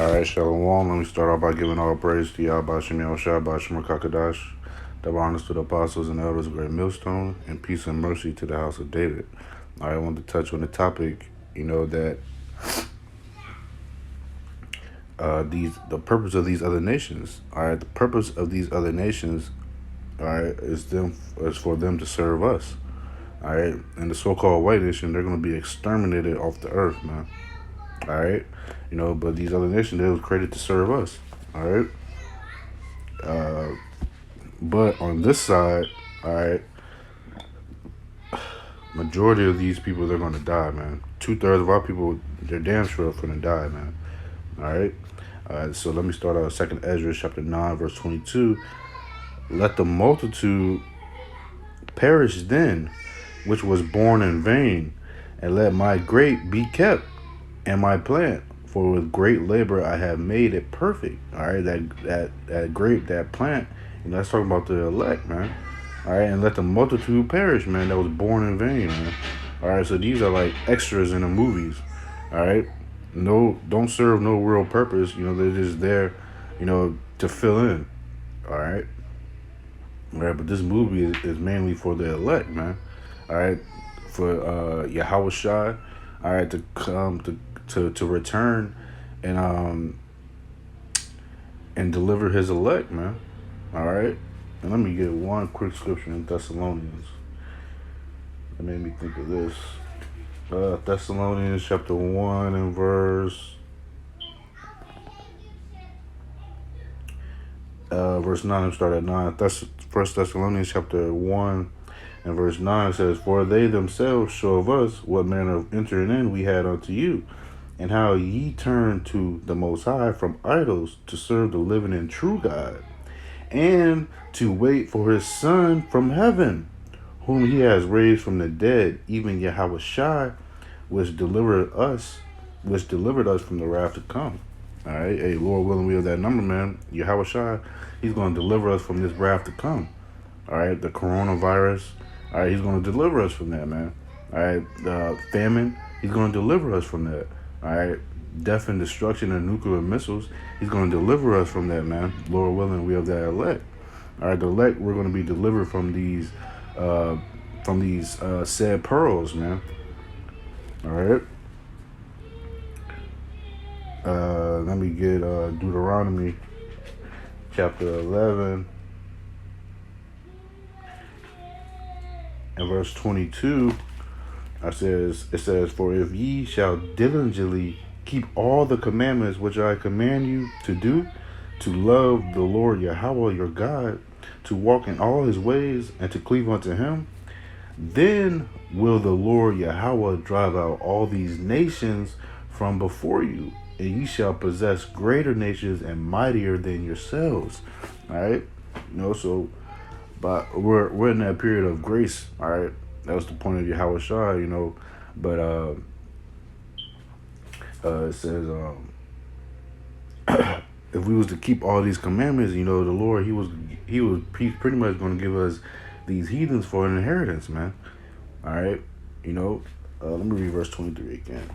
All right, Shalom. Let me start off by giving all praise to Yah, Bashem Yahushua, Bashem Kakadash. Double honors to the apostles and elders of Great Millstone, and peace and mercy to the house of David. I want to touch on the topic, that the purpose of these other nations. All right, the purpose of these other nations, all right, is for them to serve us. All right, and the so-called white nation, they're going to be exterminated off the earth, man. All right, but these other nations, they was created to serve us. All right, but on this side, all right, majority of these people, they're going to die, man. 2/3 of our people, they're damn sure going to die, man. All right. So let me start out 2nd Ezra chapter 9 verse 22. Let the multitude perish then, which was born in vain, and let my grape be kept, and my plant, for with great labor I have made it perfect. All right, that grape, that plant, that's talking about the elect, man. All right, and let the multitude perish, man, that was born in vain, man. All right, so these are like extras in the movies. All right, don't serve no real purpose. They're just there, to fill in. All right. All right, but this movie is mainly for the elect, man. All right, for Yahweh Shai, all right, to come to return and deliver his elect, man. All right, and let me get one quick scripture in Thessalonians. That made me think of this. Thessalonians chapter 1 and verse 9. Let's start at 9. First Thessalonians chapter 1 and verse 9 says, For they themselves show of us what manner of entering in we had unto you, and how ye turned to the Most High from idols to serve the living and true God, and to wait for his Son from heaven, whom he has raised from the dead, even Yahweh Shai, which delivered us from the wrath to come. All right, hey, Lord willing, we have that number, man. Yahweh Shai, he's going to deliver us from this wrath to come. All right, the coronavirus, all right, he's going to deliver us from that, man. All right, the famine, he's going to deliver us from that. All right, death and destruction and nuclear missiles, he's going to deliver us from that, man. Lord willing, we have that elect. All right, the elect, we're going to be delivered from these said pearls, man. All right. Let me get Deuteronomy chapter 11 and verse 22. It says, For if ye shall diligently keep all the commandments which I command you to do, to love the Lord Yahweh your God, to walk in all his ways, and to cleave unto him, then will the Lord Yahweh drive out all these nations from before you, and ye shall possess greater nations and mightier than yourselves. All right, but we're in that period of grace. All right, that was the point of Yahweh Shai, but it says if we was to keep all these commandments, the Lord, he's pretty much going to give us these heathens for an inheritance, man. All right, let me read verse 23 again.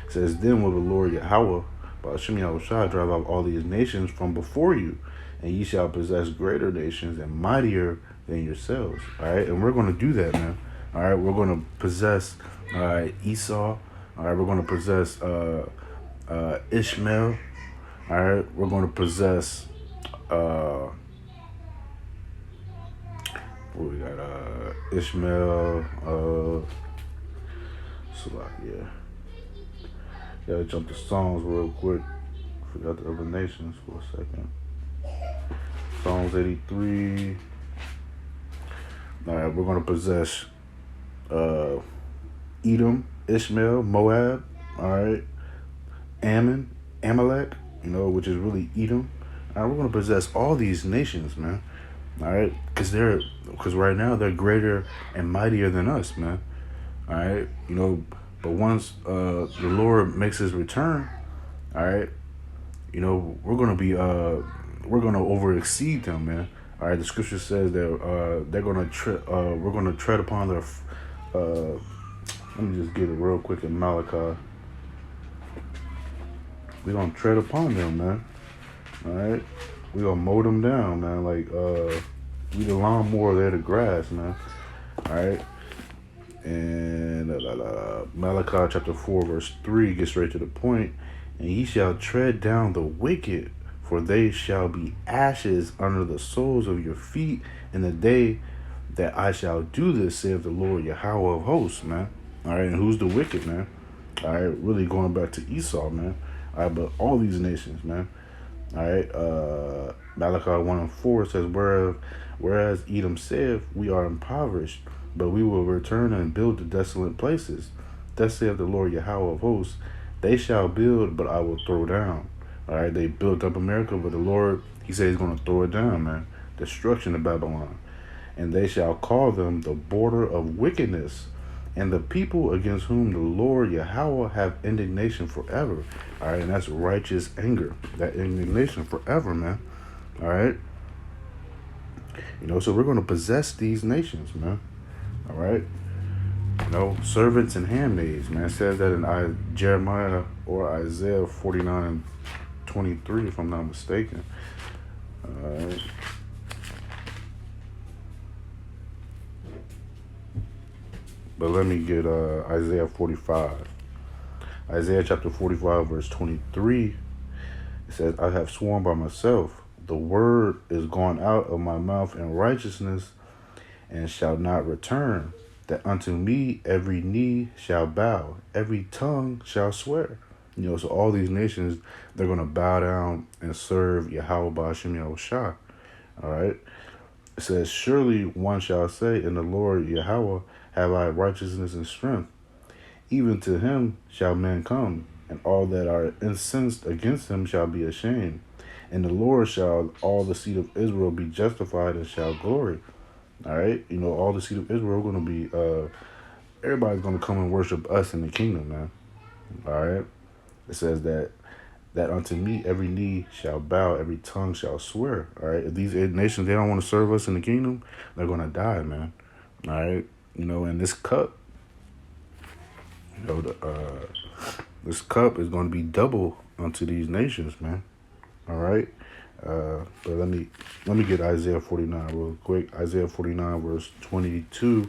It says, Then will the Lord Yahweh, Bashem Yahushua, drive out all these nations from before you, and ye shall possess greater nations and mightier than yourselves. All right, and we're going to do that, man. All right, we're going to possess Esau. All right, we're going to possess Ishmael. All right, we're going to possess what we got? Ishmael. Yeah. Gotta jump to Psalms real quick. Forgot the other nations for a second. Psalms 83. All right, we're gonna possess Edom, Ishmael, Moab. All right, Ammon, Amalek. Which is really Edom. All right, we're gonna possess all these nations, man. All right, because right now they're greater and mightier than us, man. All right, but once the Lord makes his return, all right, we're gonna over exceed them, man. All right, the scripture says that we're gonna tread upon their. Let me just get it real quick in Malachi. We gonna tread upon them, man. All right. We gonna mow them down, man. Like we the lawnmower, they're the grass, man. All right. And Malachi chapter 4 verse 3 gets straight to the point. And ye shall tread down the wicked, for they shall be ashes under the soles of your feet in the day that I shall do this, saith the Lord Yahweh of hosts, man. All right, and who's the wicked, man? All right, really going back to Esau, man. All right, but all these nations, man. All right, Malachi 1 and 4 says, whereas Edom saith, we are impoverished, but we will return and build the desolate places. Thus saith the Lord Yahweh of hosts, they shall build, but I will throw down. All right, they built up America, but the Lord, he said he's going to throw it down, man. Destruction of Babylon. And they shall call them the border of wickedness, and the people against whom the Lord Yahweh have indignation forever. All right, and that's righteous anger, that indignation forever, man. All right. You know, so we're going to possess these nations, man. All right. You know, servants and handmaids, man. It says that in Jeremiah or Isaiah 49:23, if I'm not mistaken. All right. But let me get Isaiah 45. Isaiah chapter 45, verse 23. It says, I have sworn by myself, the word is gone out of my mouth in righteousness, and shall not return, that unto me every knee shall bow, every tongue shall swear. You know, so all these nations, they're going to bow down and serve Yahweh Ba'ashem Yahushua. All right. It says, surely one shall say, in the Lord Yahweh have I righteousness and strength. Even to him shall men come, and all that are incensed against him shall be ashamed. And the Lord shall all the seed of Israel be justified and shall glory. All right, you know, all the seed of Israel are going to be, everybody's going to come and worship us in the kingdom, man. All right, it says that unto me every knee shall bow, every tongue shall swear. All right, if these nations, they don't want to serve us in the kingdom, they're going to die, man. All right, you know, and this cup, you know, this cup is going to be double unto these nations, man. All right. But let me get Isaiah 49 real quick. Isaiah 49 verse 22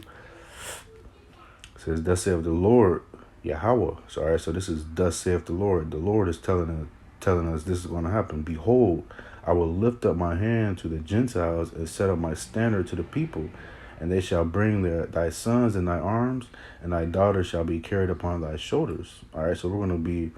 says, thus saith the Lord Yahweh. So, all right, so this is thus saith the Lord. The Lord is telling us this is going to happen. Behold, I will lift up my hand to the Gentiles and set up my standard to the people, and they shall bring thy sons in thy arms, and thy daughters shall be carried upon thy shoulders. All right, so we're going to be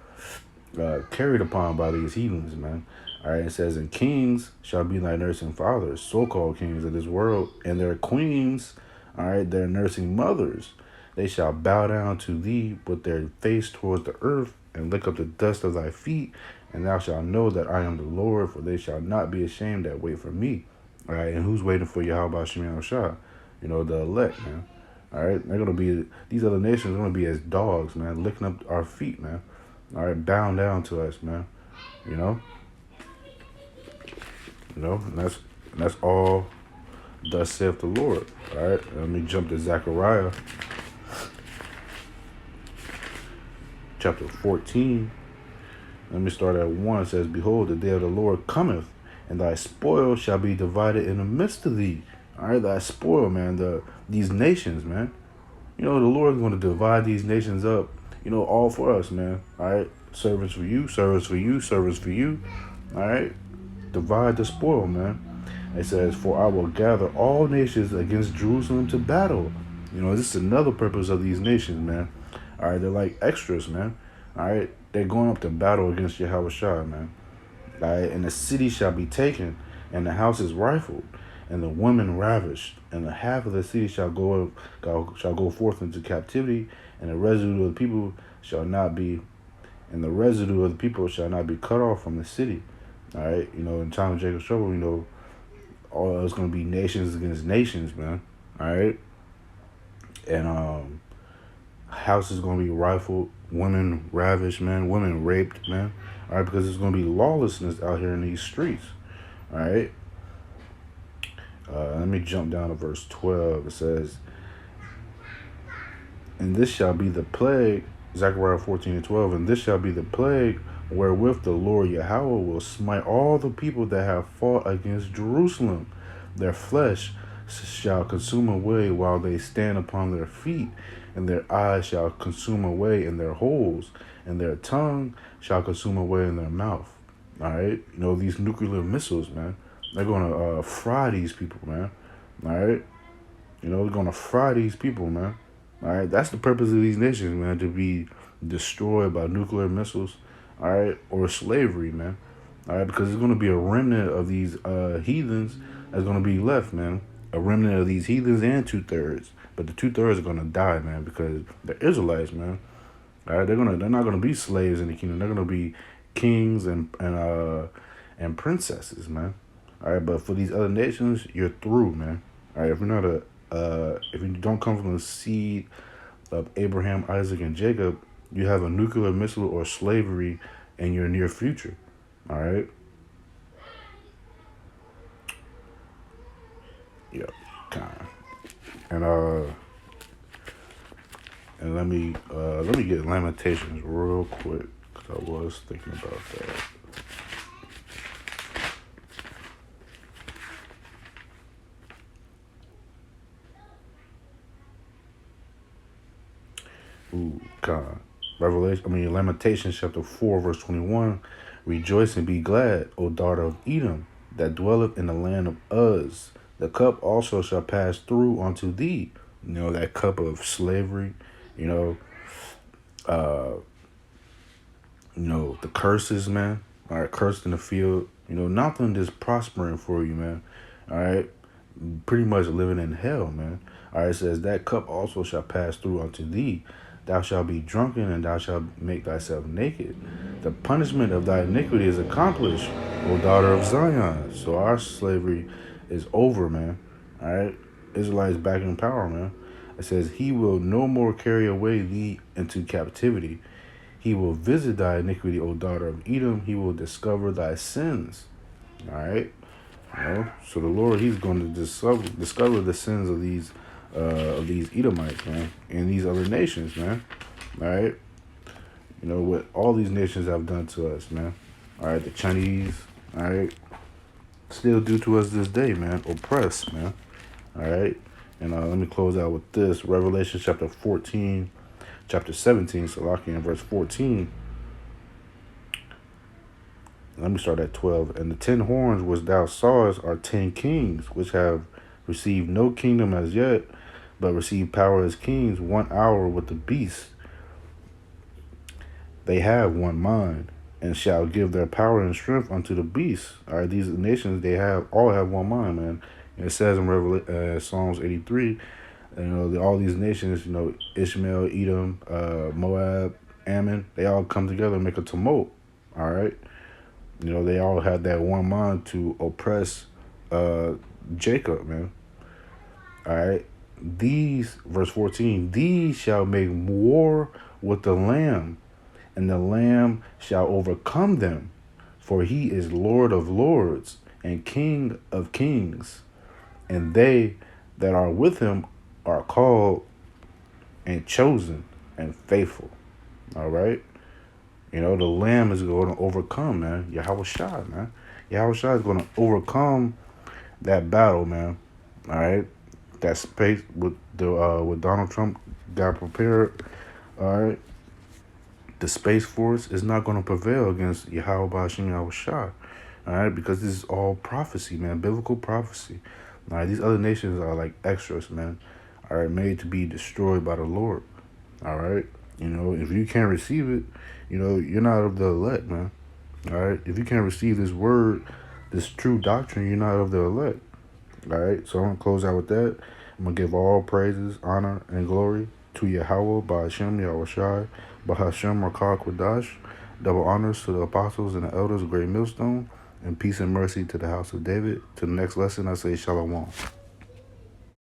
carried upon by these heathens, man. All right, it says, and kings shall be thy nursing fathers, so-called kings of this world, and their queens, all right, their nursing mothers. They shall bow down to thee with their face towards the earth, and lick up the dust of thy feet, and thou shalt know that I am the Lord, for they shall not be ashamed that wait for me. All right, and who's waiting for Yahweh Shem Shah? You know, the elect, man. All right, they're going to be, these other nations are going to be as dogs, man, licking up our feet, man. All right, bowing down to us, man. You know? You know, and that's all thus saith the Lord. All right, let me jump to Zechariah chapter 14. Let me start at 1. It says, behold, the day of the Lord cometh, and thy spoil shall be divided in the midst of thee. All right, thy spoil, man, these nations, man. You know, the Lord is going to divide these nations up, you know, all for us, man. All right, servants for you, servants for you, servants for you. All right, divide the spoil, man. It says, for I will gather all nations against Jerusalem to battle. You know, this is another purpose of these nations, man. All right, they're like extras, man. All right, they're going up to battle against Yahweh Shah, man. All right, and the city shall be taken, and the houses rifled, and the women ravished, and the half of the city shall go forth into captivity, and the residue of the people shall not be cut off from the city. All right, you know, in time of Jacob's trouble, you know, all it's gonna be nations against nations, man. All right, and houses gonna be rifled, women ravished, man, women raped, man. All right, because there's gonna be lawlessness out here in these streets. All right. Let me jump down to verse 12. It says, and this shall be the plague, Zechariah 14:12, and this shall be the plague wherewith the Lord Yahweh will smite all the people that have fought against Jerusalem. Their flesh shall consume away while they stand upon their feet, and their eyes shall consume away in their holes, and their tongue shall consume away in their mouth. All right, these nuclear missiles, man, they're gonna fry these people, man. All right, they're gonna fry these people, man. All right, that's the purpose of these nations, man, to be destroyed by nuclear missiles, all right, or slavery, man. All right, because there's gonna be a remnant of these heathens that's gonna be left, man. A remnant of these heathens and 2/3, but the 2/3 are gonna die, man, because they're Israelites, man. All right, they're not gonna be slaves in the kingdom. They're gonna be kings and princesses, man. All right, but for these other nations, you're through, man. All right, if you don't come from the seed of Abraham, Isaac, and Jacob, you have a nuclear missile or slavery in your near future. All right. Yeah, kind of. And let me get Lamentations real quick because I was thinking about that. Ooh, God. Lamentations chapter 4, verse 21. Rejoice and be glad, O daughter of Edom, that dwelleth in the land of Uz. The cup also shall pass through unto thee. That cup of slavery, uh, the curses, man. All right, cursed in the field. Nothing is prospering for you, man. All right, pretty much living in hell, man. All right, it says that cup also shall pass through unto thee. Thou shalt be drunken, and thou shalt make thyself naked. The punishment of thy iniquity is accomplished, O daughter of Zion. So our slavery is over, man. All right, Israelites back in power, man. It says, he will no more carry away thee into captivity. He will visit thy iniquity, O daughter of Edom. He will discover thy sins. All right. So the Lord, he's going to discover the sins of these Edomites, man, and these other nations, man. All right. What all these nations have done to us, man. All right. The Chinese, all right, still do to us this day, man. Oppress, man. All right. And let me close out with this. Revelation chapter 14, chapter 17, Salaki, in verse 14. Let me start at 12. And the 10 horns which thou sawest are 10 kings, which have received no kingdom as yet, but receive power as kings 1 hour with the beast. They have one mind, and shall give their power and strength unto the beast. All right, these nations, all have one mind, man. And it says in Psalms 83, all these nations, Ishmael, Edom, Moab, Ammon, they all come together and make a tumult. All right. They all had that one mind to oppress Jacob, man. All right. Verse 14, these shall make war with the Lamb, and the Lamb shall overcome them, for he is Lord of lords and King of kings. And they that are with him are called and chosen and faithful. All right. The Lamb is going to overcome, man. Yahweh Shai, man. Yahweh Shai is going to overcome that battle, man. All right. That space with Donald Trump got prepared. All right. The Space Force is not going to prevail against Yahweh Bashim Yahweh Shai. All right. Because this is all prophecy, man. Biblical prophecy. All right. These other nations are like extras, man. All right. Made to be destroyed by the Lord. All right. If you can't receive it, you're not of the elect, man. All right. If you can't receive this word, this true doctrine, you're not of the elect. All right. So I'm going to close out with that. I'm going to give all praises, honor, and glory to Yahweh, Ba'ashem, Yahweh Shai, Ba'ashem, Rakah, Quadash. Double honors to the apostles and the elders of Great Millstone, and peace and mercy to the house of David. To the next lesson, I say Shalom.